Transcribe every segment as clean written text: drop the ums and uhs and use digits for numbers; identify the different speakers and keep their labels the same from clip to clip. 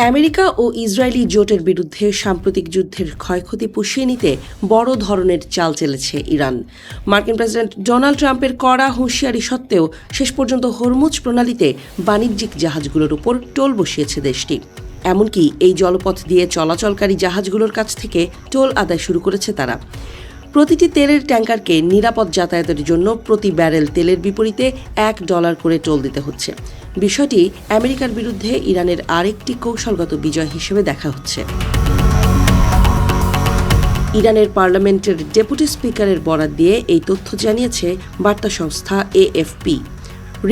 Speaker 1: America ও Israeli জোটের বিরুদ্ধে সাম্প্রতিক যুদ্ধের ক্ষয়ক্ষতি পুষিয়ে নিতে বড় ধরনের চাল চেলেছে ইরান। মার্কিন প্রেসিডেন্ট ডোনাল্ড ট্রাম্পের কড়া হুঁশিয়ারি সত্ত্বেও শেষ পর্যন্ত হরমুজ প্রণালীতে বাণিজ্যিক জাহাজগুলোর উপর টোল বসিয়েছে দেশটি। এমনকি এই জলপথ দিয়ে চলাচলকারী জাহাজগুলোর কাছ থেকে টোল আদায় শুরু করেছে তারা। প্রতিটি তেলের ট্যাঙ্কারকে নিরাপদ যাতায়াতের জন্য প্রতি ব্যারেল তেলের বিপরীতে $1 করে টোল দিতে হচ্ছে। বিষয়টি আমেরিকার বিরুদ্ধে ইরানের আরেকটি কৌশলগত বিজয় হিসেবে দেখা হচ্ছে। ইরানের পার্লামেন্টের ডেপুটি স্পিকারের বরাত দিয়ে এই তথ্য জানিয়েছে বার্তা সংস্থা AFP।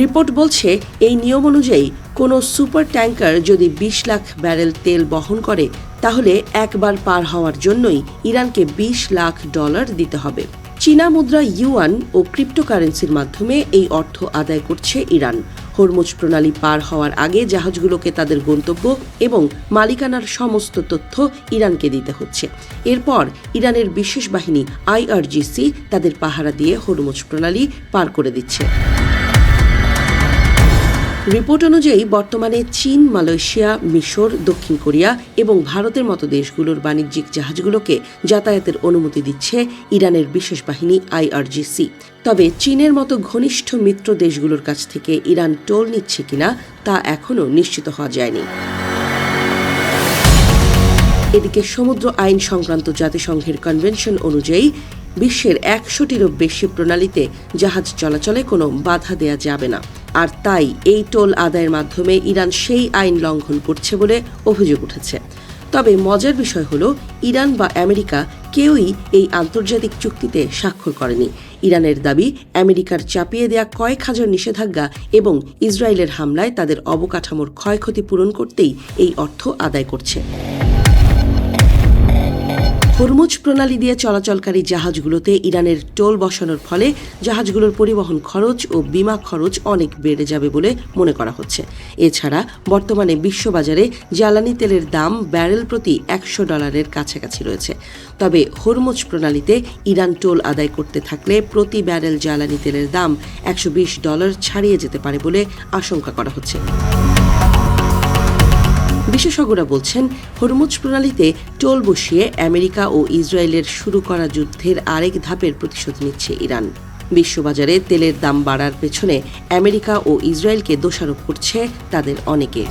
Speaker 1: রিপোর্ট বলছে, এই নিয়ম অনুযায়ী কোনো সুপার ট্যাঙ্কার যদি 20 লাখ ব্যারেল তেল বহন করে তাহলে একবার পার হওয়ার জন্যই ইরানকে $20 লাখ দিতে হবে। চীনা মুদ্রা ইউয়ান ও ক্রিপ্টোকারেন্সির মাধ্যমে এই অর্থ আদায় করছে ইরান। হরমুজ প্রণালী পার হওয়ার আগে জাহাজগুলোকে তাদের গন্তব্য এবং মালিকানার সমস্ত তথ্য ইরানকে দিতে হচ্ছে। এরপর ইরানের বিশেষ বাহিনী IRGC তাদের পাহারা দিয়ে হরমুজ প্রণালী পার করে দিচ্ছে। রিপোর্ট অনুযায়ী বর্তমানে চীন, মালয়েশিয়া, মিশর, দক্ষিণ কোরিয়া এবং ভারতের মতো দেশগুলোর বাণিজ্যিক জাহাজগুলোকে যাতায়াতের অনুমতি দিচ্ছে ইরানের বিশেষ বাহিনী IRGC। তবে চীনের মতো ঘনিষ্ঠ মিত্র দেশগুলোর কাছ থেকে ইরান টোল নিচ্ছে কিনা তা এখনও নিশ্চিত হওয়া যায়নি। এদিকে সমুদ্র আইন সংক্রান্ত জাতিসংঘের কনভেনশন অনুযায়ী বিশ্বের 100টিরও বেশি প্রণালীতে জাহাজ চলাচলে কোনো বাধা দেয়া যাবে না। আর তাই এই টোল আদায়ের মাধ্যমে ইরান সেই আইন লঙ্ঘন করছে বলে অভিযোগ উঠেছে। তবে মজার বিষয় হলো, ইরান বা আমেরিকা কেউই এই আন্তর্জাতিক চুক্তিতে স্বাক্ষর করেনি। ইরানের দাবি, আমেরিকার চাপিয়ে দেয়া কয়েক হাজার নিষেধাজ্ঞা এবং ইসরায়েলের হামলায় তাদের অবকাঠামোর ক্ষয়ক্ষতি পূরণ করতেই এই অর্থ আদায় করছে। হরমুজ প্রণালী দিয়ে চলাচলকারী জাহাজগুলোতে ইরানের টোল বসানোর ফলে জাহাজগুলোর পরিবহন খরচ ও বিমা খরচ অনেক বেড়ে যাবে বলে মনে করা হচ্ছে। এছাড়া বর্তমানে বিশ্ববাজারে জ্বালানি তেলের দাম ব্যারেল প্রতি $100 কাছাকাছি রয়েছে। তবে হরমুজ প্রণালীতে ইরান টোল আদায় করতে থাকলে প্রতি ব্যারেল জ্বালানি তেলের দাম $120 ছাড়িয়ে যেতে পারে বলে আশঙ্কা করা হচ্ছে। বিশেষজ্ঞরা বলছেন, হরমুজ প্রণালীতে টোল বসিয়ে আমেরিকা ও ইসরায়েলের শুরু করা যুদ্ধের আরেক ধাপের প্রতিশোধ নিচ্ছে ইরান। বিশ্ববাজারে তেলের দাম বাড়ার পেছনে আমেরিকা ও ইসরায়েলকে দোষারোপ করছে তাদের অনেকে।